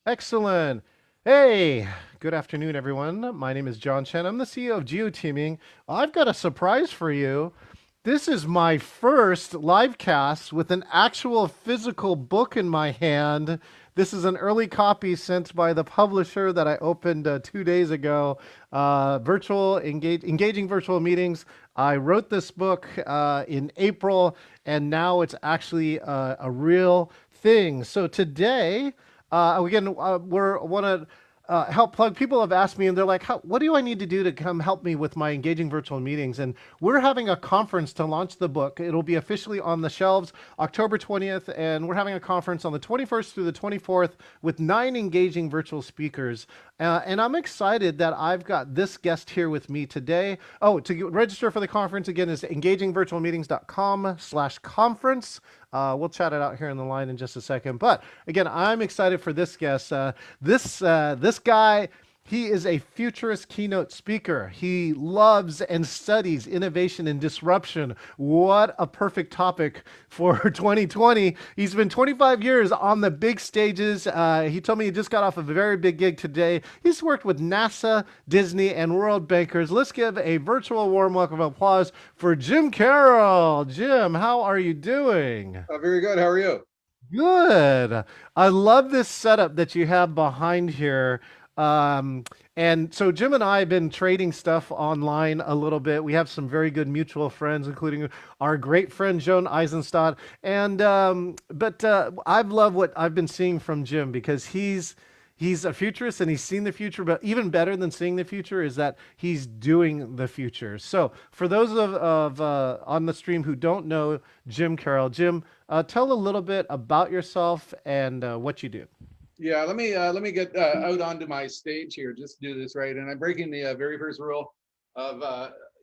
Excellent. Hey, good afternoon, everyone. My name is John Chen. I'm the CEO of GeoTeaming. I've got a surprise for you. This is my first live cast with an actual physical book in my hand. This is an early copy sent by the publisher that I opened 2 days ago. Engaging virtual meetings. I wrote this book in April, and now it's actually a real thing. So today, again, we're want to help plug. People have asked me, and they're like, "What do I need to do to come help me with my engaging virtual meetings?" And we're having a conference to launch the book. It'll be officially on the shelves October 20th, and we're having a conference on the 21st through the 24th with 9 engaging virtual speakers. And I'm excited that I've got this guest here with me today. Oh, register for the conference again is engagingvirtualmeetings.com/conference. We'll chat it out here in the line in just a second. But again, I'm excited for this guest. This guy, he is a futurist keynote speaker. He loves and studies innovation and disruption. What a perfect topic for 2020. He's been 25 years on the big stages. He told me he just got off of a very big gig today. He's worked with NASA, Disney, and world bankers. Let's give a virtual warm welcome of applause for Jim Carroll. Jim, how are you doing? Very good. How are you? Good. I love this setup that you have behind here. Um, and so Jim and I have been trading stuff online a little bit. We have some very good mutual friends, including our great friend Joan Eisenstadt. And but I've loved what I've been seeing from Jim because he's a futurist and he's seen the future, but even better than seeing the future is that he's doing the future. So for those of on the stream who don't know Jim Carroll, Jim, tell a little bit about yourself and what you do. Yeah, let me get out onto my stage here. Just do this right, and I'm breaking the very first rule of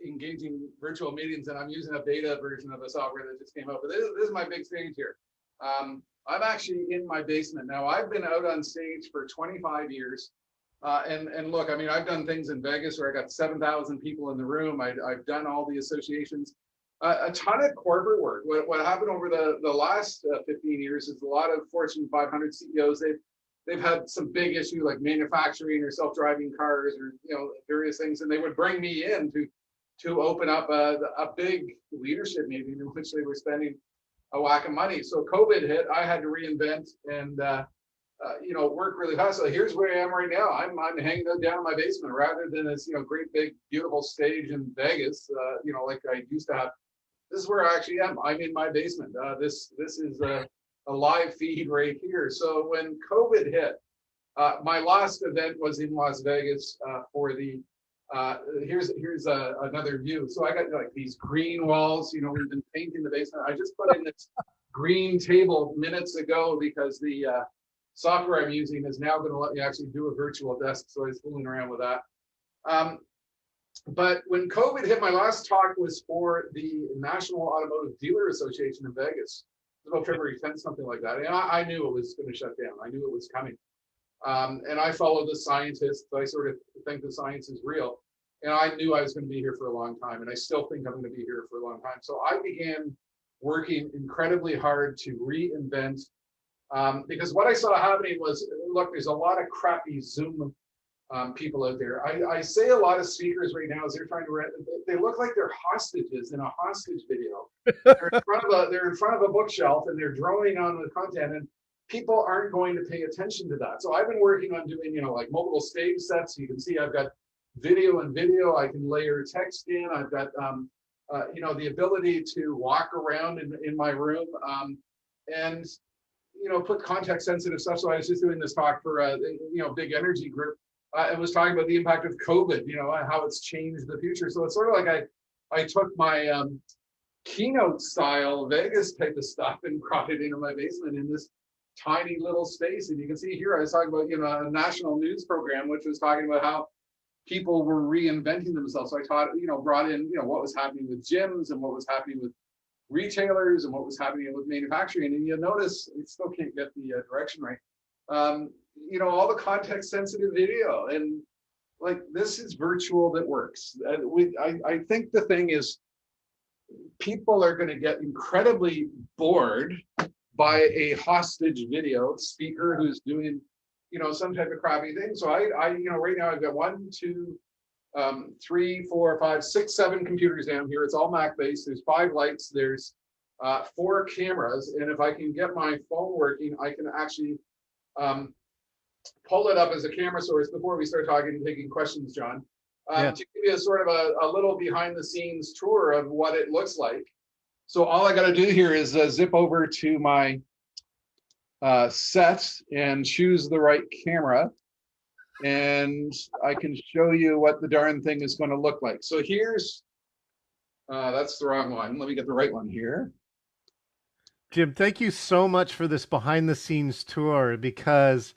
engaging virtual meetings, and I'm using a beta version of a software that just came out. But this is my big stage here. I'm actually in my basement now. I've been out on stage for 25 years, and look, I mean, I've done things in Vegas where I got 7,000 people in the room. I've done all the associations. A ton of corporate work. What happened over the last 15 years is a lot of Fortune 500 CEOs, they've had some big issue like manufacturing or self-driving cars or various things, and they would bring me in to open up a big leadership meeting in which they were spending a whack of money. So COVID hit, I had to reinvent and work really fast. So here's where I am right now. I'm hanging out down in my basement rather than this great big beautiful stage in Vegas, like I used to have. This is where I actually am. I'm in my basement. This is a live feed right here. So when COVID hit, my last event was in Las Vegas for the. Here's another view. So I got like these green walls. We've been painting the basement. I just put in this green table minutes ago because the software I'm using is now going to let me actually do a virtual desk. So I was fooling around with that. Um, but when COVID hit, my last talk was for the National Automotive Dealer Association in Vegas. It was about February 10th, something like that. And I knew it was going to shut down. I knew it was coming. And I follow the scientists. I sort of think the science is real. And I knew I was going to be here for a long time. And I still think I'm going to be here for a long time. So I began working incredibly hard to reinvent. Because what I saw happening was, look, there's a lot of crappy Zoom people out there. I say a lot of speakers right now as they're trying to they look like they're hostages in a hostage video. They're in front of a bookshelf and they're droning on the content, and people aren't going to pay attention to that. So I've been working on doing like multiple stage sets. You can see I've got video and video. I can layer text in. I've got the ability to walk around in my room and put context sensitive stuff. So I was just doing this talk for a big energy group. It was talking about the impact of COVID, how it's changed the future. So it's sort of like I took my keynote style Vegas type of stuff and brought it into my basement in this tiny little space. And you can see here I was talking about a national news program which was talking about how people were reinventing themselves. So I brought in what was happening with gyms and what was happening with retailers and what was happening with manufacturing. And you notice I still can't get the direction right. All the context sensitive video, and like this is virtual that works. I think the thing is people are going to get incredibly bored by a hostage video speaker who's doing some type of crappy thing. So right now I've got one, two, 3, 4, 5, 6, 7 computers down here. It's all Mac based. There's 5 lights. There's 4 cameras. And if I can get my phone working, I can actually um, pull it up as a camera source before we start talking and taking questions, John, Yeah. to give you a sort of a little behind the scenes tour of what it looks like. So all I got to do here is zip over to my set and choose the right camera. And I can show you what the darn thing is going to look like. So here's, that's the wrong one. Let me get the right one here. Jim, thank you so much for this behind the scenes tour, because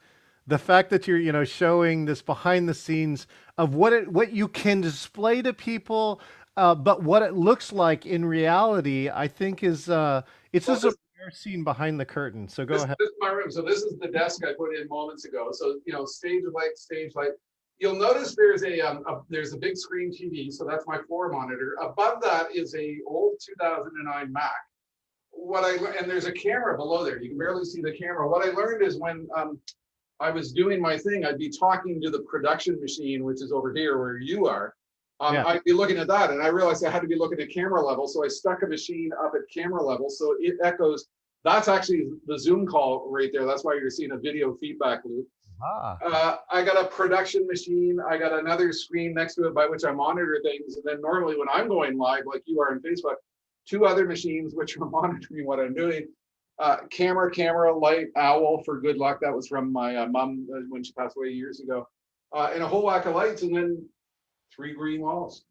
the fact that you're, showing this behind the scenes of what you can display to people, but what it looks like in reality, I think it's Well, just a rare scene behind the curtain. So go ahead. this is my room. So this is the desk I put in moments ago. So, stage light, stage light. You'll notice there's a big screen TV. So that's my floor monitor. Above that is a old 2009 Mac. And there's a camera below there. You can barely see the camera. What I learned is when I was doing my thing, I'd be talking to the production machine, which is over here where you are. Yeah. I'd be looking at that, and I realized I had to be looking at camera level. So I stuck a machine up at camera level, so it echoes. That's actually the Zoom call right there. That's why you're seeing a video feedback loop. I got a production machine. I got another screen next to it by which I monitor things. And then normally when I'm going live, like you are on Facebook, 2 other machines which are monitoring what I'm doing. Camera, light, owl for good luck. That was from my mom when she passed away years ago. And a whole whack of lights, and then 3 green walls.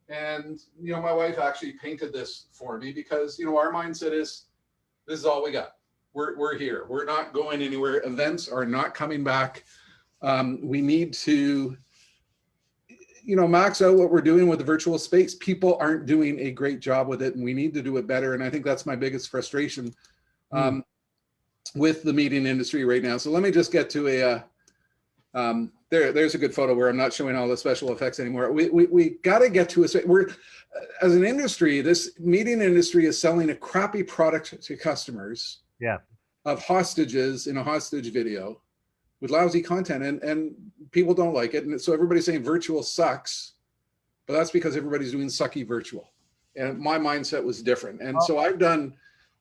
And my wife actually painted this for me because our mindset is this is all we got. We're here. We're not going anywhere. Events are not coming back. We need to max out what we're doing with the virtual space. People aren't doing a great job with it, and we need to do it better. And I think that's my biggest frustration with the meeting industry right now. So let me just get to there's a good photo where I'm not showing all the special effects anymore. We got to get to as an industry, this meeting industry is selling a crappy product to customers. Yeah. Of hostages in a hostage video with lousy content, and people don't like it. And so everybody's saying virtual sucks, but that's because everybody's doing sucky virtual. And my mindset was different. And so I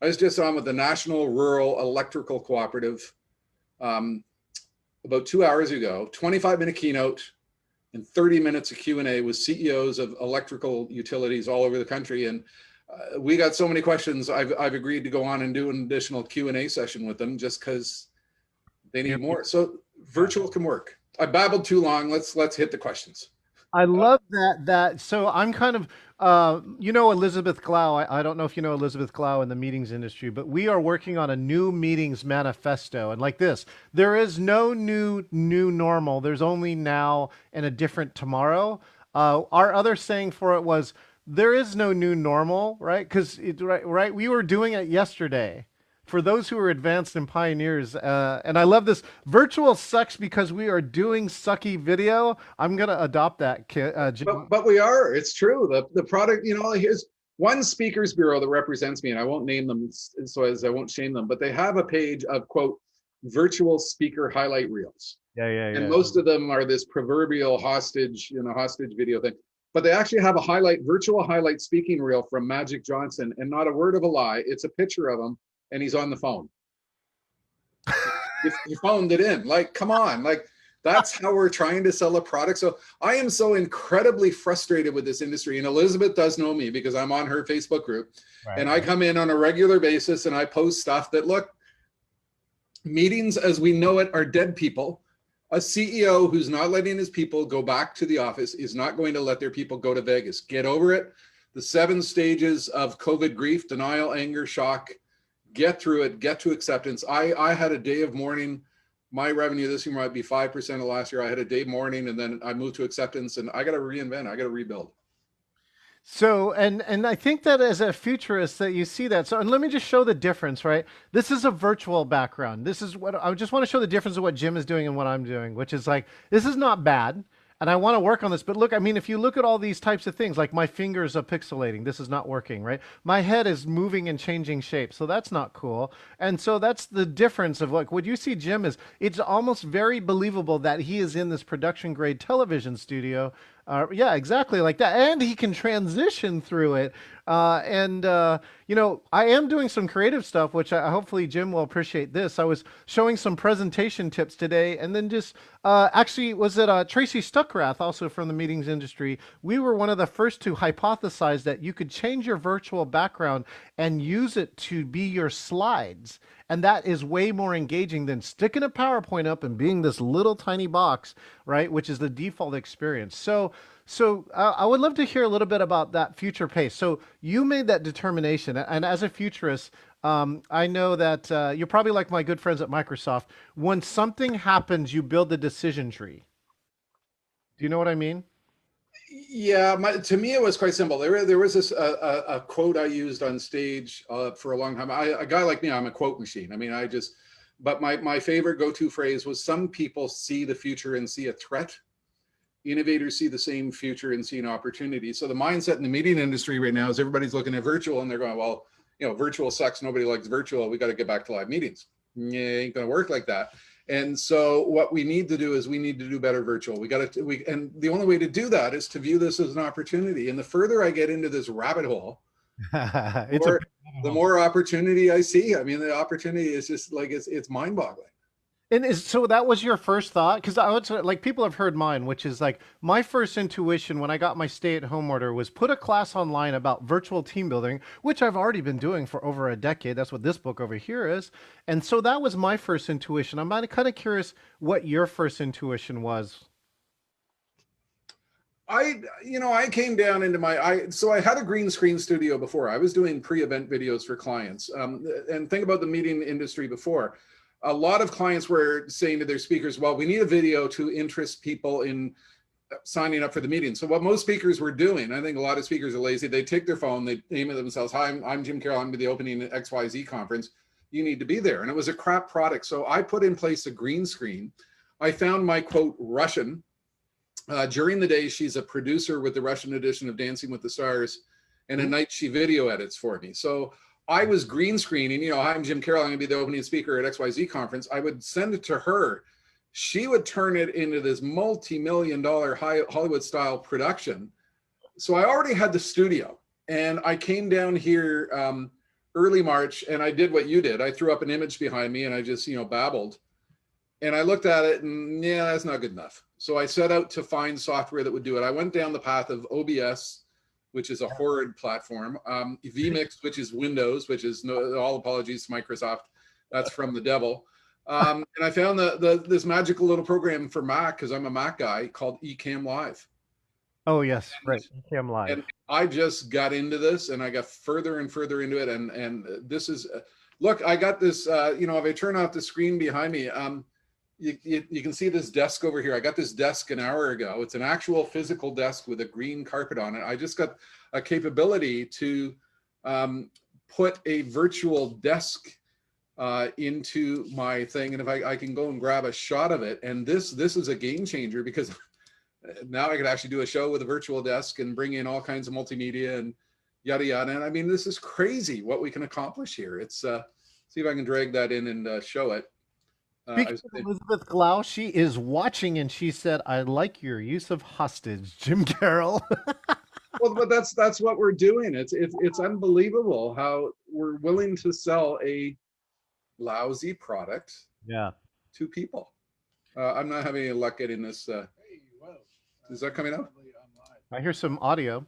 was just on with the National Rural Electrical Cooperative about 2 hours ago, 25-minute keynote and 30 minutes of Q&A with CEOs of electrical utilities all over the country. And we got so many questions. I've agreed to go on and do an additional Q&A session with them just because they need more. So virtual can work. I babbled too long. Let's hit the questions. I love that. So I'm kind of, Elizabeth Glau. I don't know if you know Elizabeth Glau in the meetings industry, but we are working on a new meetings manifesto. And like this, there is no new normal. There's only now and a different tomorrow. Our other saying for it was, there is no new normal, right? Because right, we were doing it yesterday. For those who are advanced and pioneers, and I love this, virtual sucks because we are doing sucky video. I'm gonna adopt that, Jim. But we are. It's true. The product. Here's one speakers bureau that represents me, and I won't name them, so as I won't shame them. But they have a page of quote virtual speaker highlight reels. Yeah. And most of them are this proverbial hostage video thing. But they actually have a virtual highlight speaking reel from Magic Johnson, and not a word of a lie. It's a picture of him, and he's on the phone. He phoned it in. Like, come on. Like, that's how we're trying to sell a product. So I am so incredibly frustrated with this industry. And Elizabeth does know me because I'm on her Facebook group. Right. And I come in on a regular basis and I post stuff that, look, meetings as we know it are dead people. A CEO who's not letting his people go back to the office is not going to let their people go to Vegas. Get over it. The 7 stages of COVID grief: denial, anger, shock. Get through it. Get to acceptance. I had a day of mourning. My revenue this year might be 5% of last year. I had a day mourning, and then I moved to acceptance, and I got to reinvent. I got to rebuild. So, and I think that as a futurist that you see that. So, and let me just show the difference, right? This is a virtual background. This is what I just want to show the difference of what Jim is doing and what I'm doing, which is like, this is not bad. and I want to work on this. But look, I mean, if you look at all these types of things, like my fingers are pixelating, this is not working, right? My head is moving and changing shape, so that's not cool. And so that's the difference of like what you see Jim is. It's almost very believable that he is in this production grade television studio. Yeah, exactly like that, and he can transition through it. I am doing some creative stuff, which hopefully Jim will appreciate this. I was showing some presentation tips today, and then just actually, was it Tracy Stuckrath, also from the meetings industry? We were one of the first to hypothesize that you could change your virtual background and use it to be your slides. And that is way more engaging than sticking a PowerPoint up and being this little tiny box, right? Which is the default experience. So I would love to hear a little bit about that future pace. So you made that determination, and as a futurist, I know that you're probably like my good friends at Microsoft. When something happens, you build the decision tree. Do you know what I mean? Yeah, to me it was quite simple. There was this a quote I used on stage for a long time. A guy like me, I'm a quote machine. I mean, but my favorite go-to phrase was, some people see the future and see a threat. Innovators see the same future and see an opportunity. So the mindset in the meeting industry right now is everybody's looking at virtual and they're going, well, virtual sucks. Nobody likes virtual. We got to get back to live meetings. Yeah, ain't going to work like that. And so what we need to do is we need to do better virtual. And the only way to do that is to view this as an opportunity. And the further I get into this rabbit hole, It's a the more opportunity I see. I mean, the opportunity is just like, it's mind boggling. And is so that was your first thought? Because I would say, like, people have heard mine, which is like my first intuition when I got my stay-at-home order was put a class online about virtual team building, which I've already been doing for over a decade. That's what this book over here is. And so that was my first intuition. I'm kind of curious what your first intuition was. I came down into so I had a green screen studio before. I was doing pre-event videos for clients. And think about the meeting industry before. A lot of clients were saying to their speakers, well, we need a video to interest people in signing up for the meeting. So what most speakers were doing, I think a lot of speakers are lazy. They take their phone, they name it themselves. Hi, I'm Jim Carroll. I'm at the opening XYZ conference. You need to be there. And it was a crap product. So I put in place a green screen. I found my quote Russian. During the day, she's a producer with the Russian edition of Dancing with the Stars. And at night, she video edits for me. So I was green screening, I'm Jim Carroll, I'm gonna be the opening speaker at XYZ conference. I would send it to her. She would turn it into this multi-million-dollar Hollywood style production. So I already had the studio, and I came down here early March, and I did what you did. I threw up an image behind me and I just, babbled. And I looked at it and yeah, that's not good enough. So I set out to find software that would do it. I went down the path of OBS, which is a horrid platform. vMix, which is Windows, which is all apologies to Microsoft. That's from the devil. And I found this magical little program for Mac, because I'm a Mac guy, called Ecamm Live. Oh yes, right. Cam Live. And I just got into this, and I got further and further into it. And this is, look, I got this. If I turn off the screen behind me, you can see this desk over here. I got this desk an hour ago. It's an actual physical desk with a green carpet on it. I just got a capability to put a virtual desk into my thing. And if I can go and grab a shot of it, and this is a game changer, because now I could actually do a show with a virtual desk and bring in all kinds of multimedia and yada, yada. And I mean, this is crazy what we can accomplish here. It's see if I can drag that in and show it. Speaking of Elizabeth Glau, she is watching and she said, I like your use of hostage, Jim Carroll. Well, but that's what we're doing. It's unbelievable how we're willing to sell a lousy product to people. I'm not having any luck getting this. Is that coming up? I hear some audio.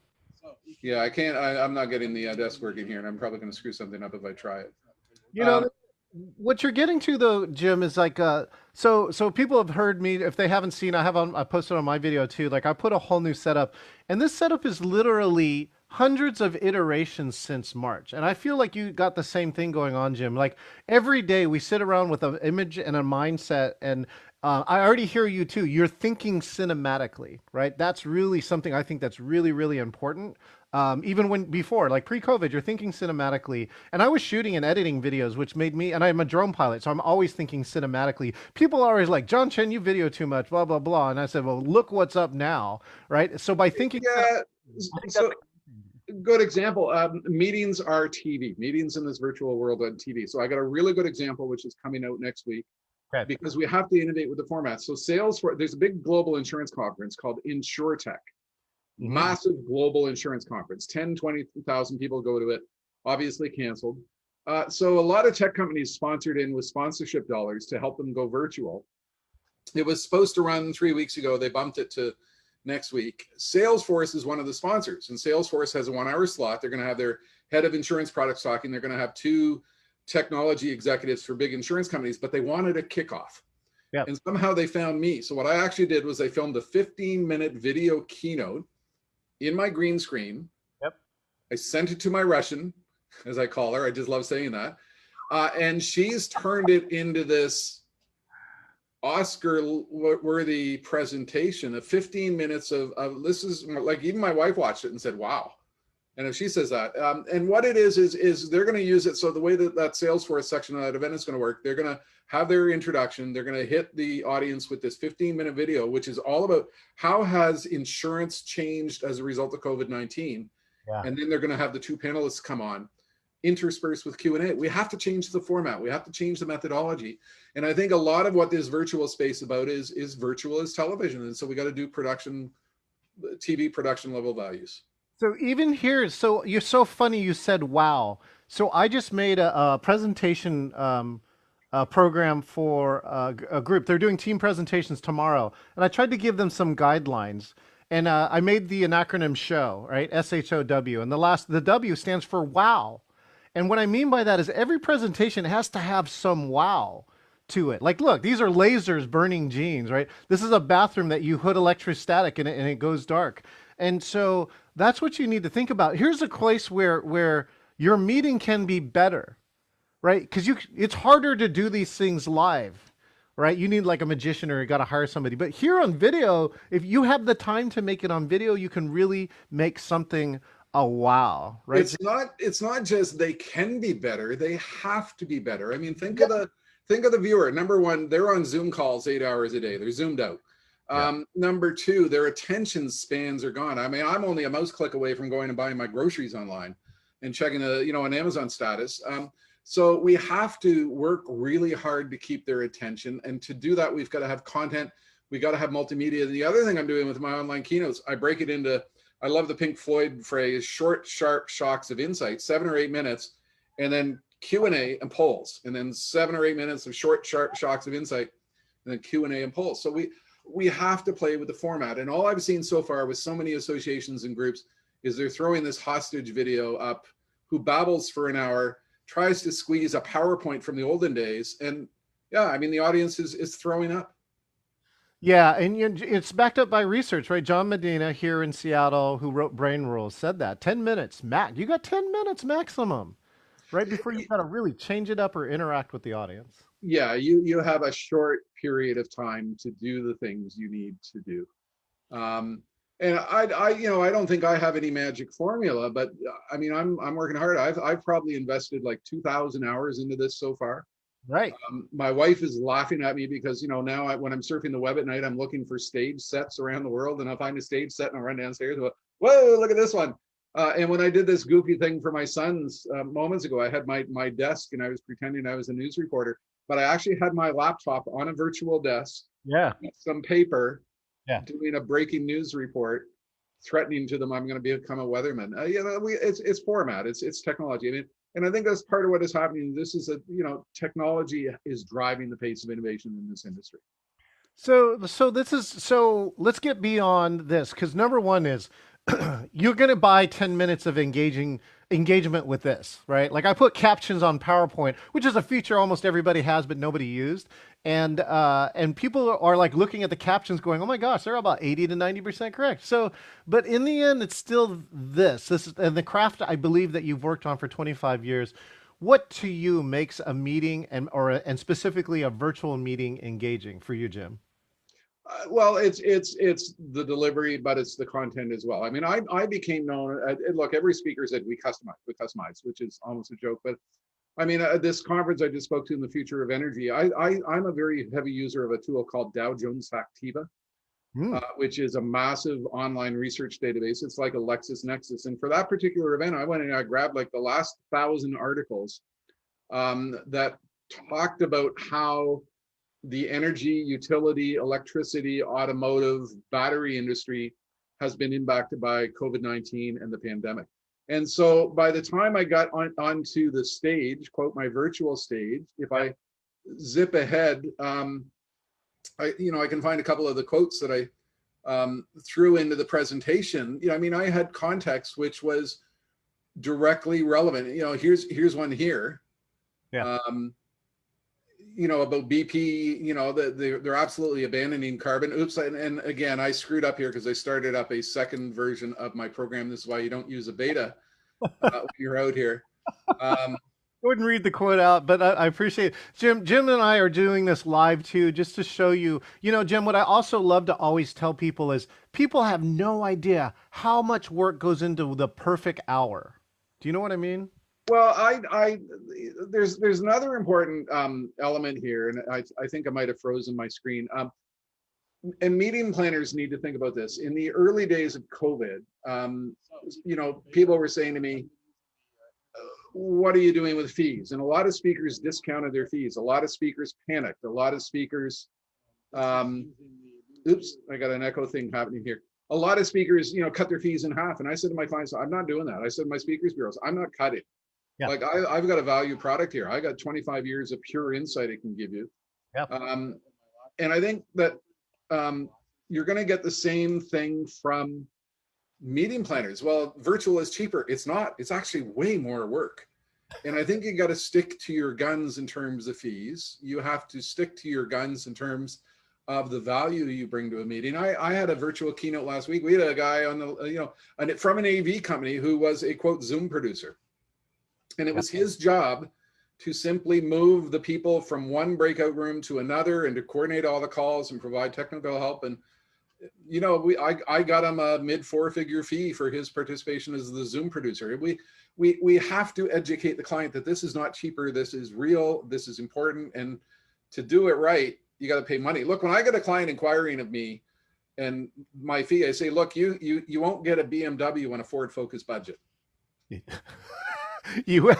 Yeah, I can't. I'm not getting the desk working here, and I'm probably going to screw something up if I try it. What you're getting to though, Jim, is like so people have heard me. If they haven't seen, I posted on my video too. Like I put a whole new setup, and this setup is literally hundreds of iterations since March. And I feel like you got the same thing going on, Jim. Like every day we sit around with an image and a mindset. And I already hear you too. You're thinking cinematically, right? That's really something I think that's really, really important. Even when before, like pre-COVID, you're thinking cinematically. And I was shooting and editing videos, which made me, and I'm a drone pilot, so I'm always thinking cinematically. People are always like, John Chen, you video too much, blah, blah, blah. And I said, well, look what's up now, right? So by thinking, Yeah. I think that's So good example. Meetings are TV. Meetings in this virtual world on TV. So I got a really good example, which is coming out next week, okay. because we have to innovate with the format. So Salesforce, there's a big global insurance conference called InsurTech, Hmm. massive global insurance conference. 10, 20,000 people go to it, obviously canceled. So a lot of tech companies sponsored in with sponsorship dollars to help them go virtual. It was supposed to run 3 weeks ago. They bumped it to next week. Salesforce is one of the sponsors, and Salesforce has a 1 hour slot. They're going to have their head of insurance products talking. They're going to have two technology executives for big insurance companies, but they wanted a kickoff. Yep. And somehow they found me. So what I actually did was I filmed a 15-minute video keynote in my green screen. Yep. I sent it to my Russian, as I call her. I just love saying that. And she's turned it into this Oscar-worthy presentation of 15 minutes of this is like, even my wife watched it and said, wow. And if she says that, and what it is they're going to use it. So the way that Salesforce section of that event is going to work, they're going to have their introduction. They're going to hit the audience with this 15-minute video, which is all about how has insurance changed as a result of COVID-19. Yeah. And then they're going to have the two panelists come on, interspersed with Q&A. We have to change the format. We have to change the methodology. And I think a lot of what this virtual space about is virtual as television. And so we got to do production, TV production level values. So even here, so you're so funny. You said wow. So I just made a presentation program for a group. They're doing team presentations tomorrow, and I tried to give them some guidelines. And I made the acronym SHOW, right? SHOW, and the W stands for wow. And what I mean by that is every presentation has to have some wow to it. Like, look, these are lasers burning jeans, right? This is a bathroom that you hood electrostatic and it goes dark. And so that's what you need to think about. Here's a place where your meeting can be better, right? Because it's harder to do these things live, right? You need like a magician or you got to hire somebody. But here on video, if you have the time to make it on video, you can really make something a wow, right? It's not just they can be better, they have to be better. I mean, think of the viewer. Number one, they're on Zoom calls 8 hours a day. They're zoomed out. Yeah. Number two, their attention spans are gone. I mean, I'm only a mouse click away from going and buying my groceries online and checking an Amazon status. So we have to work really hard to keep their attention. And to do that, we've got to have content. We got to have multimedia. The other thing I'm doing with my online keynotes, I break it into, I love the Pink Floyd phrase, short, sharp shocks of insight, 7 or 8 minutes, and then Q&A and polls, and then 7 or 8 minutes of short, sharp shocks of insight, and then Q&A and polls. So we have to play with the format. And all I've seen so far with so many associations and groups is they're throwing this hostage video up who babbles for an hour, tries to squeeze a PowerPoint from the olden days. And yeah, I mean, the audience is throwing up. Yeah, and it's backed up by research, right? John Medina here in Seattle, who wrote Brain Rules, said that 10 minutes max. You got 10 minutes maximum, right before you've got to really change it up or interact with the audience. Yeah, you have a short period of time to do the things you need to do. And I don't think I have any magic formula, but I mean, I'm working hard. I've probably invested like 2,000 hours into this so far. Right. My wife is laughing at me because now when I'm surfing the web at night, I'm looking for stage sets around the world, and I'll find a stage set and I'll run downstairs and go, whoa, look at this one. And when I did this goofy thing for my sons moments ago, I had my desk and I was pretending I was a news reporter, but I actually had my laptop on a virtual desk, Yeah. some paper, Yeah. doing a breaking news report, threatening to them I'm going to become a weatherman. It's format, it's technology. I mean, and I think that's part of what is happening. This is technology is driving the pace of innovation in this industry. So let's get beyond this because number one is you're going to buy 10 minutes of engagement with this, right? Like I put captions on PowerPoint, which is a feature almost everybody has, but nobody used. And people are like looking at the captions going, oh my gosh, they're about 80 to 90% correct. So, but in the end, it's still this is, and the craft I believe that you've worked on for 25 years. What to you makes a meeting and specifically a virtual meeting engaging for you, Jim? Well, it's the delivery, but it's the content as well. I mean, I became known. Look, every speaker said we customize, which is almost a joke. But I mean, this conference I just spoke to in the future of energy. I'm a very heavy user of a tool called Dow Jones Factiva, Hmm. which is a massive online research database. It's like a LexisNexis. And for that particular event, I went and I grabbed like the last 1,000 articles that talked about how the energy, utility, electricity, automotive, battery industry has been impacted by COVID-19 and the pandemic. And so by the time I got onto the stage, quote, my virtual stage, if I zip ahead, I can find a couple of the quotes that I threw into the presentation. I mean, I had context which was directly relevant. Here's one here. Yeah. Um, about BP, that they're absolutely abandoning carbon. Oops. And again, I screwed up here because I started up a second version of my program. This is why you don't use a beta when you're out here. Um, I wouldn't read the quote out, but I appreciate it. Jim. Jim and I are doing this live too, just to show you. Jim, what I also love to always tell people is people have no idea how much work goes into the perfect hour. Do you know what I mean? well, there's another important element here, and I think I might have frozen my screen. And meeting planners need to think about this. In the early days of COVID, people were saying to me, what are you doing with fees? And a lot of speakers discounted their fees. A lot of speakers panicked. A lot of speakers, oops, I got an echo thing happening here. A lot of speakers, cut their fees in half. And I said to my clients, I'm not doing that. I said to my speakers bureaus, I'm not cutting. Yeah. Like I've got a value product here. I got 25 years of pure insight it can give you. Yeah. And I think that you're going to get the same thing from meeting planners. Well, virtual is cheaper. It's not. It's actually way more work. And I think you got to stick to your guns in terms of fees. You have to stick to your guns in terms of the value you bring to a meeting. I had a virtual keynote last week. We had a guy on the, from an AV company who was a quote Zoom producer. And it was his job to simply move the people from one breakout room to another and to coordinate all the calls and provide technical help. And I got him a mid 4-figure fee for his participation as the Zoom producer. We have to educate the client that this is not cheaper. This is real. This is important. And to do it right, you got to pay money. Look, when I get a client inquiring of me and my fee, I say, look, you won't get a BMW on a Ford Focus budget. You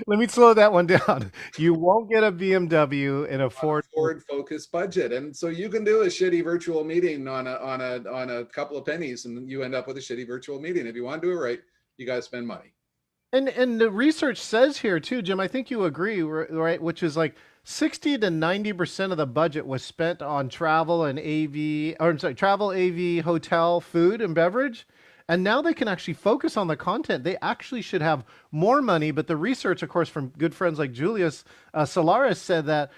let me slow that one down. You won't get a BMW in a Ford. Ford Focus budget, and so you can do a shitty virtual meeting on a couple of pennies, and you end up with a shitty virtual meeting. If you want to do it right, you got to spend money. And the research says here too, Jim. I think you agree, right? Which is like 60 to 90% of the budget was spent on travel and AV, or I'm sorry, travel, AV, hotel, food, and beverage. And now they can actually focus on the content. They actually should have more money. But the research, of course, from good friends like Julius Solaris said that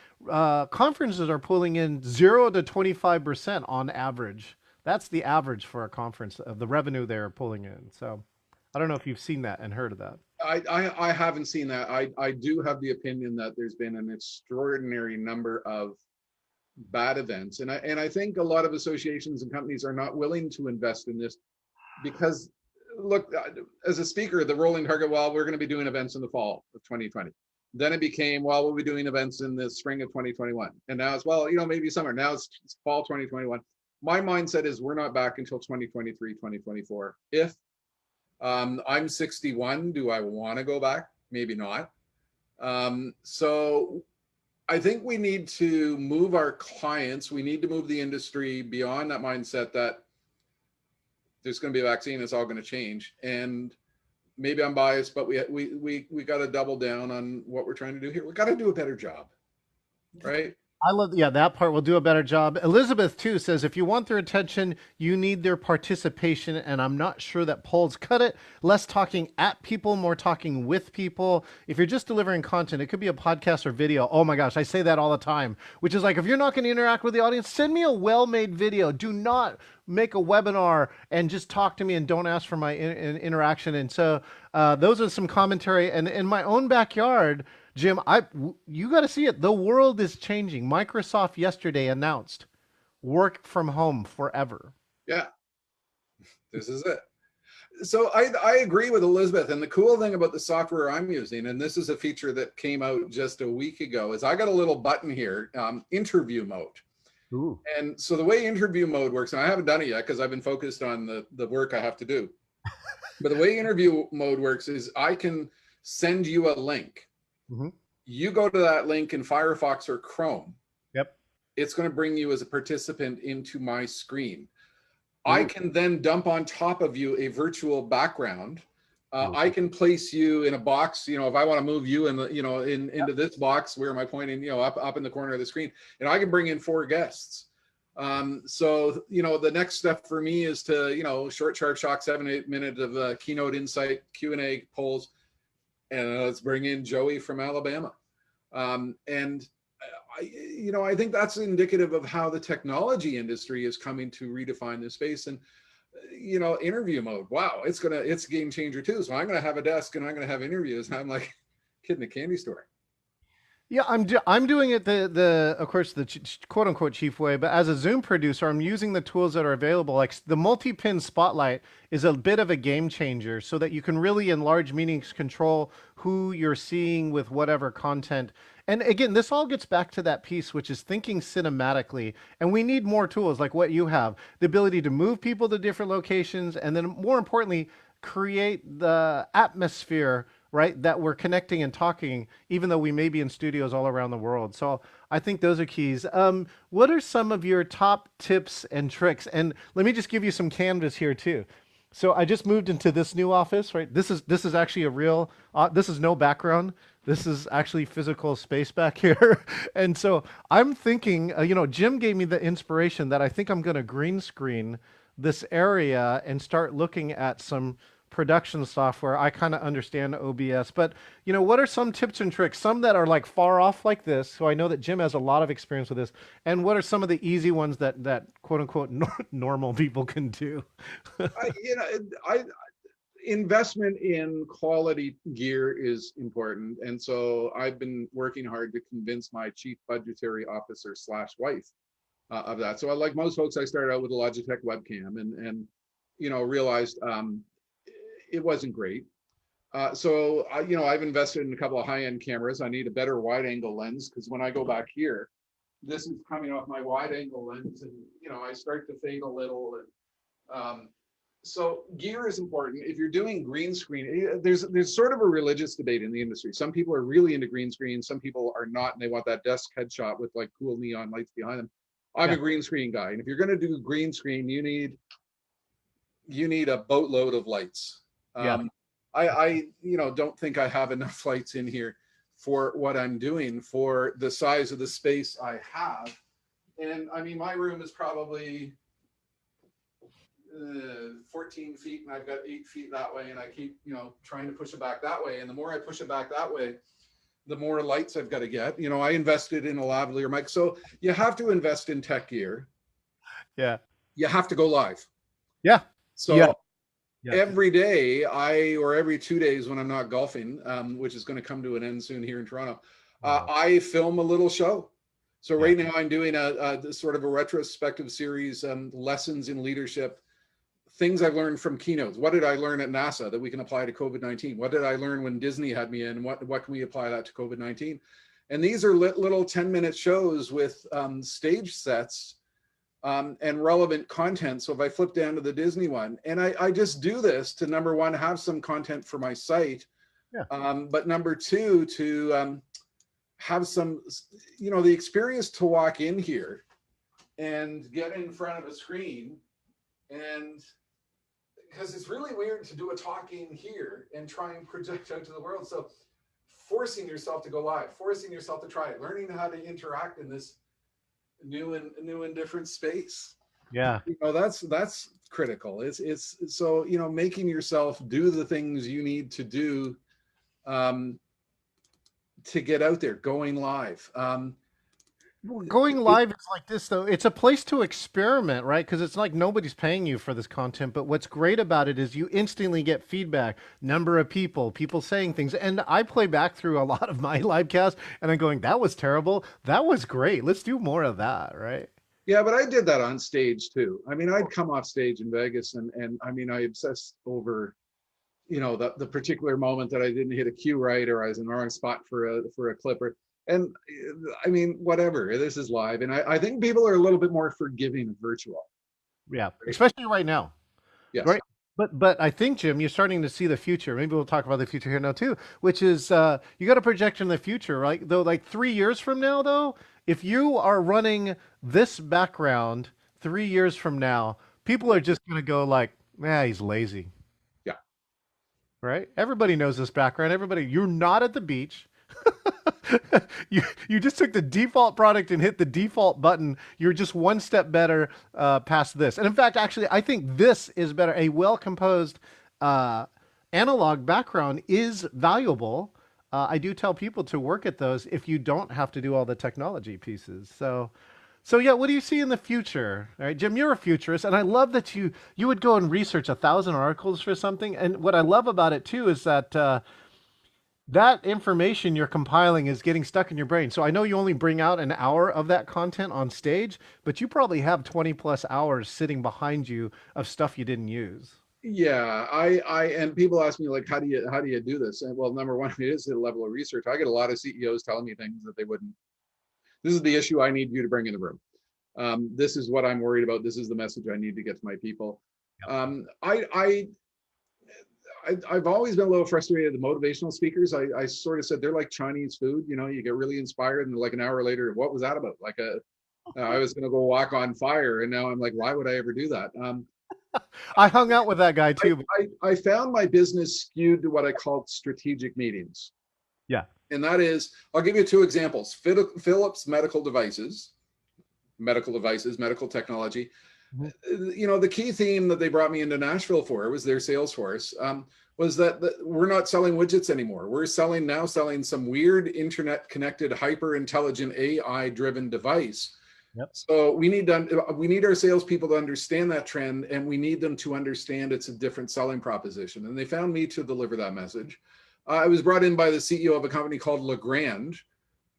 conferences are pulling in 0 to 25% on average. That's the average for a conference of the revenue they're pulling in. So I don't know if you've seen that and heard of that. I haven't seen that. I do have the opinion that there's been an extraordinary number of bad events, and I think a lot of associations and companies are not willing to invest in this because, look, as a speaker, the rolling target, well, we're going to be doing events in the fall of 2020. Then it became, well, we'll be doing events in the spring of 2021. And now it's, well, maybe summer. Now it's fall 2021. My mindset is we're not back until 2023, 2024. If I'm 61, do I want to go back? Maybe not. So I think we need to move our clients. We need to move the industry beyond that mindset that there's going to be a vaccine, it's all going to change. And maybe I'm biased, but we got to double down on what we're trying to do here. We got to do a better job, right? I love, yeah, that part will do a better job. Elizabeth too says if you want their attention, you need their participation, and I'm not sure that polls cut it. Less talking at people, more talking with people. If you're just delivering content, it could be a podcast or video. Oh my gosh, I say that all the time, which is like if you're not going to interact with the audience, send me a well-made video. Do not make a webinar and just talk to me and don't ask for my interaction. And so those are some commentary. And in my own backyard, Jim, you got to see it. The world is changing. Microsoft yesterday announced work from home forever. Yeah, this is it. So I agree with Elizabeth. And the cool thing about the software I'm using, and this is a feature that came out just a week ago, is I got a little button here, interview mode. Ooh. And so the way interview mode works, and I haven't done it yet because I've been focused on the work I have to do. But the way interview mode works is I can send you a link. Mm-hmm. You go to that link in Firefox or Chrome. Yep. It's going to bring you as a participant into my screen. Ooh. I can then dump on top of you a virtual background. I can place you in a box. You know, if I want to move you in the, you know, into this box, where am I pointing? You know, up in the corner of the screen, and I can bring in 4 guests. So you know, the next step for me is to, you know, short, sharp, shock, 7-8 minutes of keynote insight, Q&A polls, and let's bring in Joey from Alabama. And you know, I think that's indicative of how the technology industry is coming to redefine this space. And you know, interview mode, wow, it's a game changer too. So I'm gonna have a desk and I'm gonna have interviews, and I'm like kid in a candy store. Yeah, I'm doing it the of course the quote unquote chief way, but as a Zoom producer, I'm using the tools that are available. Like the multi-pin spotlight is a bit of a game changer, so that you can really in large meetings control who you're seeing with whatever content. And again, this all gets back to that piece, which is thinking cinematically. And we need more tools like what you have, the ability to move people to different locations, and then more importantly, create the atmosphere, right, that we're connecting and talking, even though we may be in studios all around the world. So I think those are keys. What are some of your top tips and tricks? And let me just give you some canvas here too. So I just moved into this new office, right? This is actually a real. This is no background. This is actually physical space back here. And so I'm thinking, you know, Jim gave me the inspiration that I think I'm going to green screen this area and start looking at some production software. I kind of understand OBS, but you know, what are some tips and tricks? Some that are like far off like this. So I know that Jim has a lot of experience with this. And what are some of the easy ones that quote unquote normal people can do? You know, investment in quality gear is important, and so I've been working hard to convince my chief budgetary officer / wife of that. So like most folks, I started out with a Logitech webcam, and you know, realized it wasn't great. So you know, I've invested in a couple of high-end cameras. I need a better wide-angle lens, because when I go back here, this is coming off my wide-angle lens, and you know, I start to fade a little. And so gear is important. If you're doing green screen, there's sort of a religious debate in the industry. Some people are really into green screen, some people are not, and they want that desk headshot with like cool neon lights behind them. I'm Yeah. a green screen guy, and if you're going to do green screen, you need a boatload of lights. Yeah. I you know, don't think I have enough lights in here for what I'm doing, for the size of the space I have. And I mean, my room is probably 14 feet, and I've got 8 feet that way, and I keep, you know, trying to push it back that way. And the more I push it back that way, the more lights I've got to get. You know, I invested in a lavalier mic. So you have to invest in tech gear. Yeah. You have to go live. Yeah. Yeah. So every day, or every 2 days when I'm not golfing, which is going to come to an end soon here in Toronto, I film a little show. So right now I'm doing a sort of a retrospective series, lessons in leadership, things I've learned from keynotes. What did I learn at NASA that we can apply to COVID-19? What did I learn when Disney had me in? What can we apply that to COVID-19? And these are little 10-minute shows with stage sets and relevant content. So if I flip down to the Disney one, and I just do this to, number one, have some content for my site, but number two, to have some, you know, the experience to walk in here and get in front of a screen, and because it's really weird to do a talk in here and try and project out to the world. So forcing yourself to go live, forcing yourself to try it, learning how to interact in this new and different space. Yeah. That's critical. It's so making yourself do the things you need to do, um, to get out there, going live. Well, going live is like this, though. It's a place to experiment, right? Because it's like nobody's paying you for this content. But what's great about it is you instantly get feedback, number of people, people saying things. And I play back through a lot of my live casts and I'm going, that was terrible. That was great. Let's do more of that, right? Yeah, but I did that on stage too. I mean, I'd come off stage in Vegas, and I mean, I obsessed over the particular moment that I didn't hit a cue right, or I was in the wrong spot for a clipper. And I mean, whatever. This is live, and I think people are a little bit more forgiving of virtual. Yeah. Right? Especially right now. Yes. Right. But I think, Jim, you're starting to see the future. Maybe we'll talk about the future here now too, which is you got to project in the future, right? Though, like 3 years from now, though, if you are running this background 3 years from now, people are just gonna go like, he's lazy, Yeah. right? Everybody knows this background. Everybody, you're not at the beach. You just took the default product and hit the default button. You're just one step better past this. And in fact, actually, I think this is better. A well composed uh, analog background is valuable. I do tell people to work at those if you don't have to do all the technology pieces. So yeah, what do you see in the future? All right, Jim, you're a futurist, and I love that you would go and research 1,000 articles for something. And what I love about it too is that that information you're compiling is getting stuck in your brain. So I know you only bring out an hour of that content on stage, but you probably have 20 plus hours sitting behind you of stuff you didn't use. Yeah, and people ask me like, how do you do this? And well, number one, it is the level of research. I get a lot of CEOs telling me things that they wouldn't. This is the issue I need you to bring in the room. This is what I'm worried about. This is the message I need to get to my people. I've always been a little frustrated with the motivational speakers. I sort of said they're like Chinese food. You get really inspired, and like an hour later, what was that about? I was going to go walk on fire, and now I'm like, why would I ever do that? I hung out with that guy too. I found my business skewed to what I called strategic meetings, Yeah. and that is, I'll give you two examples: Philips medical technology. Mhm. The key theme that they brought me into Nashville for was their sales force. Was that we're not selling widgets anymore. We're selling some weird internet connected, hyper intelligent, AI driven device. Yep. So we need our salespeople to understand that trend, and we need them to understand it's a different selling proposition. And they found me to deliver that message. I was brought in by the CEO of a company called Legrand.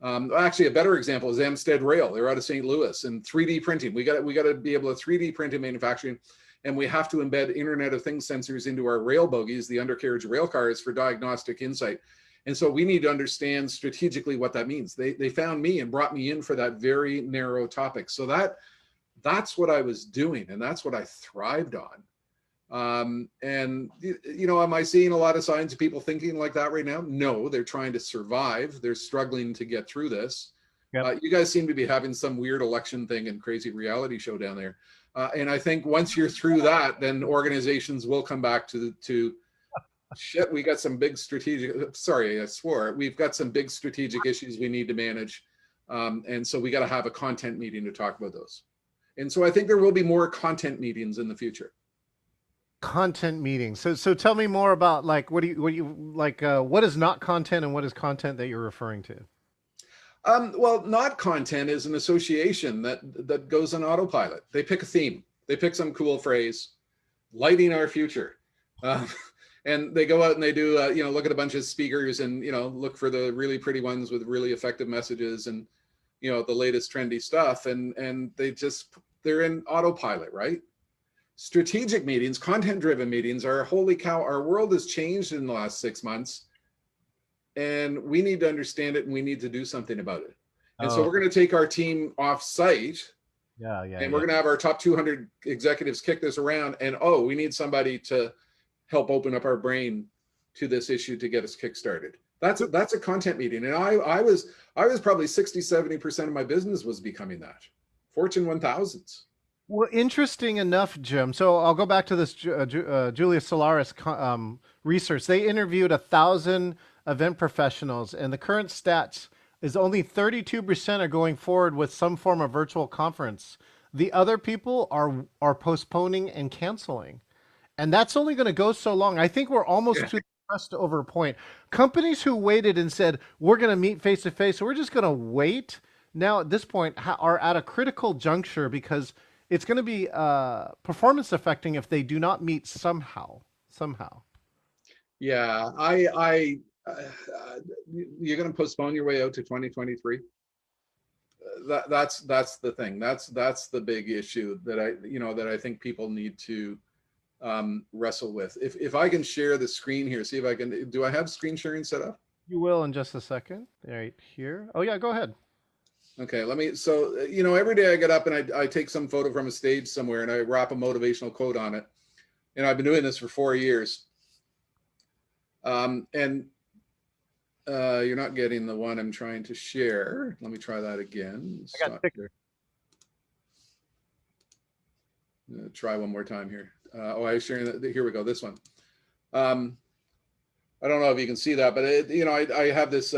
Actually, a better example is Amstead Rail. They're out of St. Louis, and 3D printing. We got to be able to 3D print in manufacturing, and we have to embed Internet of Things sensors into our rail bogies, the undercarriage rail cars, for diagnostic insight. And so we need to understand strategically what that means. They found me and brought me in for that very narrow topic. So that's what I was doing, and that's what I thrived on. And am I seeing a lot of signs of people thinking like that right now? No, they're trying to survive. They're struggling to get through this. Yep. You guys seem to be having some weird election thing and crazy reality show down there. And I think once you're through that, then organizations will come back to shit. We got some big strategic, sorry, I swore. We've got some big strategic issues we need to manage. And so we got to have a content meeting to talk about those. And so I think there will be more content meetings in the future. Content meetings. So tell me more about like what do you like? What is not content and what is content that you're referring to? Well, not content is an association that goes on autopilot. They pick a theme. They pick some cool phrase, lighting our future. Uh, and they go out and they do, look at a bunch of speakers and, look for the really pretty ones with really effective messages and, the latest trendy stuff. And they're in autopilot, right? Strategic meetings, content-driven meetings are, holy cow, our world has changed in the last 6 months, and we need to understand it, and we need to do something about it. And so we're going to take our team off site, and we're going to have our top 200 executives kick this around, and we need somebody to help open up our brain to this issue to get us kickstarted. That's a content meeting. And I was probably 60-70% of my business was becoming that. Fortune 1000s. Well, interesting enough, Jim. So I'll go back to this Julia Solaris research. They interviewed 1,000 event professionals, and the current stats is only 32% are going forward with some form of virtual conference. The other people are postponing and canceling. And that's only going to go so long. I think we're almost Yeah. to the crest over point. Companies who waited and said, we're going to meet face to face, so we're just going to wait, now at this point are at a critical juncture because it's going to be performance affecting if they do not meet somehow. Somehow. Yeah, you're going to postpone your way out to 2023. That's the thing. That's the big issue that I think people need to wrestle with. If I can share the screen here, see if I can. Do I have screen sharing set up? You will in just a second. Right here. Oh yeah, go ahead. Okay, let me. So every day I get up and I take some photo from a stage somewhere and I wrap a motivational quote on it. And I've been doing this for 4 years. And you're not getting the one I'm trying to share. Let me try that again. I got tickets. Try one more time here. I was sharing that. Here we go. This one. I don't know if you can see that, but I have this.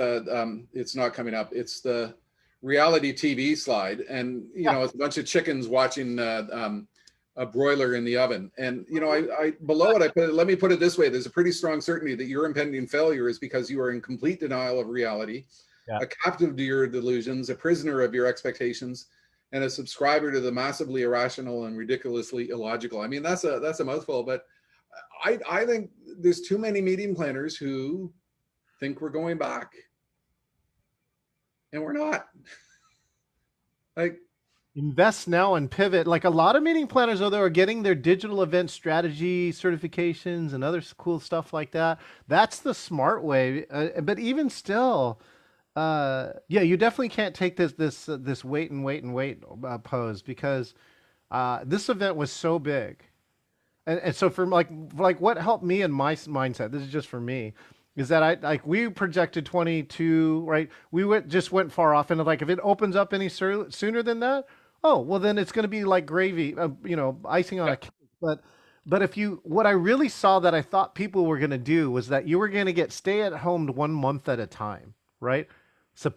It's not coming up. It's the reality TV slide, and it's a bunch of chickens watching a broiler in the oven. And I below it, I put. Let me put it this way: there's a pretty strong certainty that your impending failure is because you are in complete denial of reality, a captive to your delusions, a prisoner of your expectations, and a subscriber to the massively irrational and ridiculously illogical. I mean, that's a mouthful, but I think there's too many meeting planners who think we're going back, and we're not. Like, invest now and pivot. Like a lot of meeting planners, though, are getting their digital event strategy certifications and other cool stuff like that. That's the smart way. But even still, yeah, you definitely can't take this wait and wait pose because this event was so big. And so for like what helped me in my mindset, this is just for me, is that we projected 22, right? Just went far off, and like if it opens up any sooner than that, oh well, then it's going to be like gravy, icing on a cake. But what I really saw that I thought people were going to do was that you were going to get stay at home 1 month at a time, right? So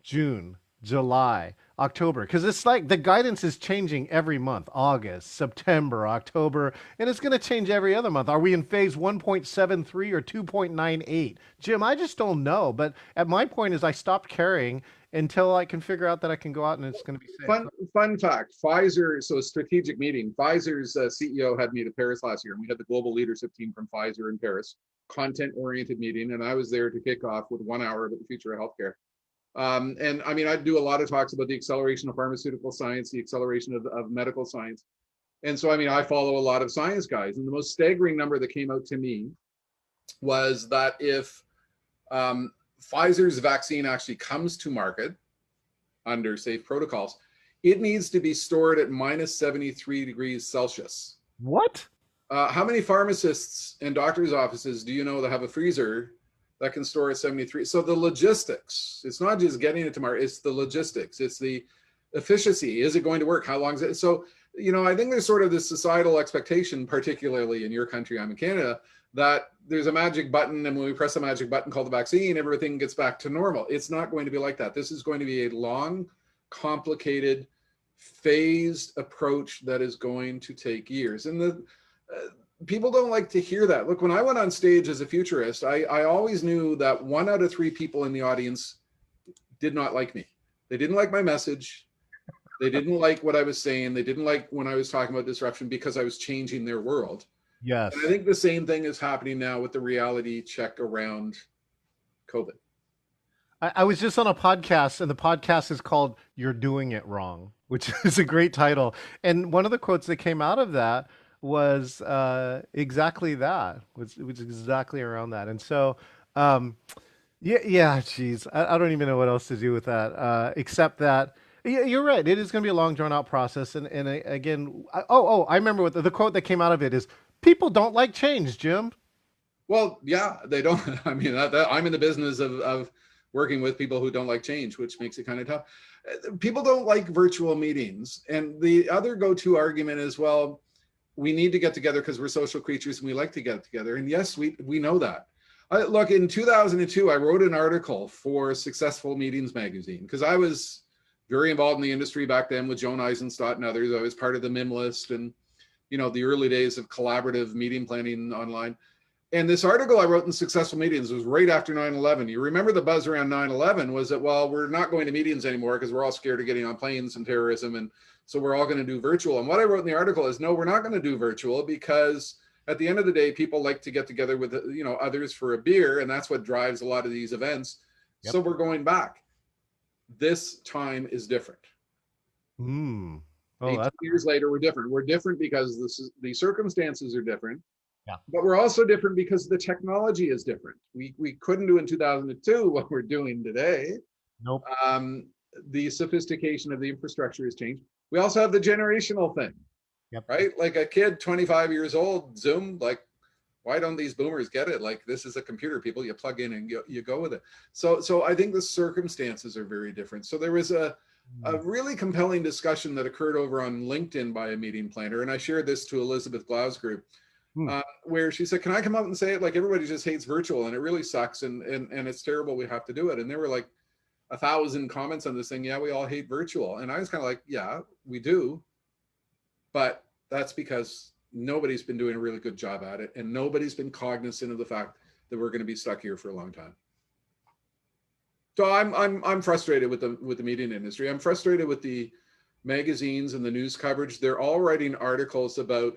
June, July, October, because it's like the guidance is changing every month: August, September, October, and it's going to change every other month. Are we in phase 1.73 or 2.98? Jim, I just don't know. But at my point is I stopped caring until I can figure out that I can go out and it's going to be safe. Fun fact: Pfizer. So a strategic meeting. Pfizer's CEO had me to Paris last year, and we had the global leadership team from Pfizer in Paris. Content-oriented meeting, and I was there to kick off with 1 hour about the future of healthcare. And I mean, I do a lot of talks about the acceleration of pharmaceutical science, the acceleration of medical science. And so, I mean, I follow a lot of science guys. And the most staggering number that came out to me was that if Pfizer's vaccine actually comes to market under safe protocols, it needs to be stored at minus 73 degrees Celsius. What? How many pharmacists and doctors' offices do you know that have a freezer that can store at 73? So the logistics, it's not just getting it to market, it's the logistics, it's the efficiency. Is it going to work? How long is it? So, I think there's sort of this societal expectation, particularly in your country, I'm in Canada, that there's a magic button, and when we press a magic button called the vaccine, everything gets back to normal. It's not going to be like that. This is going to be a long, complicated, phased approach that is going to take years. And people don't like to hear that. Look, when I went on stage as a futurist, I always knew that 1 out of 3 people in the audience did not like me. They didn't like my message. They didn't like what I was saying. They didn't like when I was talking about disruption because I was changing their world. Yes. And I think the same thing is happening now with the reality check around COVID. I was just on a podcast, and the podcast is called "You're Doing It Wrong," which is a great title. And one of the quotes that came out of that was exactly that. Was exactly around that. And so, yeah, geez, I don't even know what else to do with that, except that. Yeah, you're right. It is going to be a long, drawn out process. And again, I remember what the quote that came out of it is: "People don't like change, Jim." Well, yeah, they don't. I mean, I'm in the business of working with people who don't like change, which makes it kind of tough. People don't like virtual meetings. And the other go-to argument is, well, we need to get together because we're social creatures and we like to get together. And yes, we know that. Look, in 2002, I wrote an article for Successful Meetings magazine because I was very involved in the industry back then with Joan Eisenstadt and others. I was part of the MIM list and, the early days of collaborative meeting planning online. And this article I wrote in Successful Meetings was right after 9/11. You remember the buzz around 9/11 was that, well, we're not going to meetings anymore because we're all scared of getting on planes and terrorism. And so we're all going to do virtual. And what I wrote in the article is, no, we're not going to do virtual because at the end of the day, people like to get together with, others for a beer. And that's what drives a lot of these events. Yep. So we're going back. This time is different. Mm. Oh, 18 years later, we're different. We're different because the circumstances are different. Yeah. But we're also different because the technology is different. We couldn't do in 2002 what we're doing today. Nope. The sophistication of the infrastructure has changed. We also have the generational thing. Yep. Right? Like a kid 25 years old, Zoom, like, why don't these boomers get it? Like, this is a computer, people, you plug in and you go with it. So I think the circumstances are very different. So there was a really compelling discussion that occurred over on LinkedIn by a meeting planner. And I shared this to Elizabeth Glau's group. Where she said, can I come out and say it? Like, everybody just hates virtual and it really sucks and it's terrible, we have to do it. And there were like 1,000 comments on this thing. Yeah, we all hate virtual. And I was kind of like, yeah, we do. But that's because nobody's been doing a really good job at it. And nobody's been cognizant of the fact that we're going to be stuck here for a long time. So I'm frustrated with the media industry. I'm frustrated with the magazines and the news coverage. They're all writing articles about,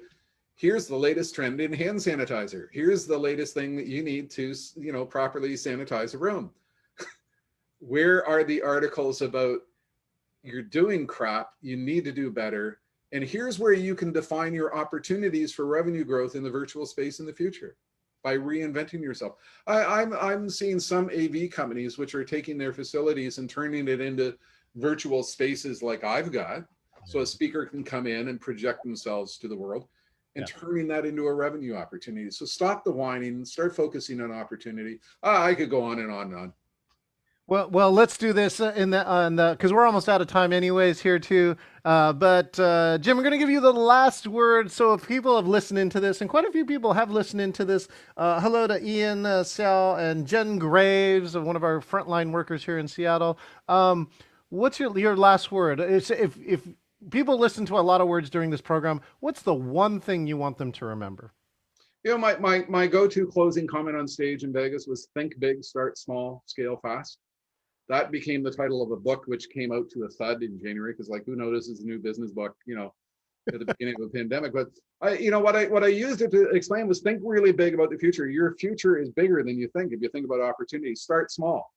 here's the latest trend in hand sanitizer. Here's the latest thing that you need to, properly sanitize a room. Where are the articles about, you're doing crap, you need to do better, and here's where you can define your opportunities for revenue growth in the virtual space in the future by reinventing yourself. I'm seeing some AV companies which are taking their facilities and turning it into virtual spaces like I've got, so a speaker can come in and project themselves to the world. And turning that into a revenue opportunity. So stop the whining, start focusing on opportunity. I could go on and on and on. Well, let's do this because we're almost out of time anyways here too. But Jim, we're going to give you the last word. So if people have listened into this, and quite a few people have listened into this, hello to Ian Sal and Jen Graves, one of our frontline workers here in Seattle. What's your last word? If people listen to a lot of words during this program, what's the one thing you want them to remember? My go-to closing comment on stage in Vegas was think big, start small, scale fast. That became the title of a book, which came out to a thud in January, because like, who notices a new business book, at the beginning of a pandemic. But what I used it to explain was, think really big about the future. Your future is bigger than you think. If you think about opportunities, start small.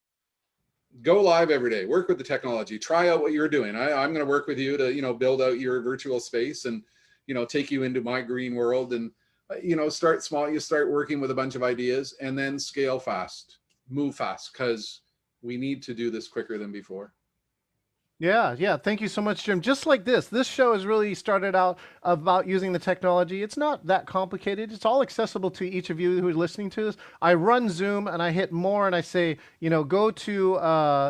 Go live every day, work with the technology, try out what you're doing. I'm going to work with you to, build out your virtual space and, take you into my green world and, start small. You start working with a bunch of ideas and then scale fast, move fast, because we need to do this quicker than before. Yeah. Thank you so much, Jim. Just like this show has really started out about using the technology. It's not that complicated. It's all accessible to each of you who are listening to this. I run Zoom and I hit more and I say, go to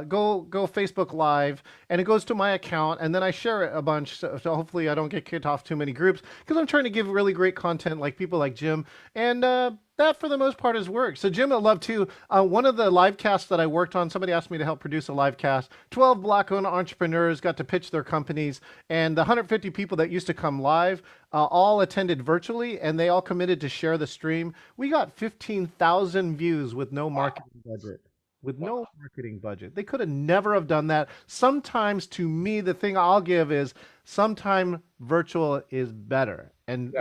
go Facebook Live, and it goes to my account, and then I share it a bunch. So hopefully I don't get kicked off too many groups, because I'm trying to give really great content like people like Jim. And that for the most part has worked. So Jim, I'd love to, one of the live casts that I worked on, somebody asked me to help produce a live cast. 12 Black-owned entrepreneurs got to pitch their companies, and the 150 people that used to come live all attended virtually, and they all committed to share the stream. We got 15,000 views with no marketing budget. With no marketing budget. They could have never have done that. Sometimes, to me, the thing I'll give is sometimes virtual is better. And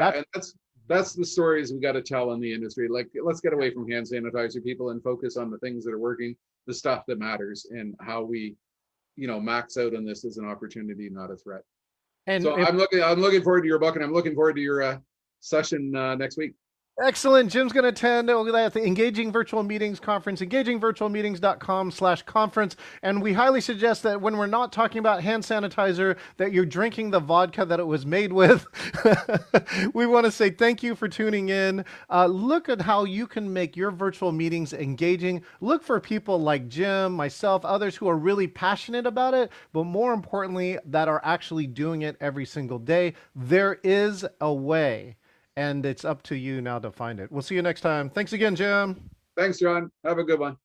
that's the stories we got to tell in the industry. Like, let's get away from hand sanitizer people and focus on the things that are working, the stuff that matters, and how we, max out on this as an opportunity, not a threat. And so I'm looking forward to your book, and I'm looking forward to your session next week. Excellent. Jim's going to attend at the Engaging Virtual Meetings Conference, engagingvirtualmeetings.com/conference. And we highly suggest that when we're not talking about hand sanitizer, that you're drinking the vodka that it was made with. We want to say thank you for tuning in. Look at how you can make your virtual meetings engaging. Look for people like Jim, myself, others who are really passionate about it, but more importantly, that are actually doing it every single day. There is a way. And it's up to you now to find it. We'll see you next time. Thanks again, Jim. Thanks, John. Have a good one.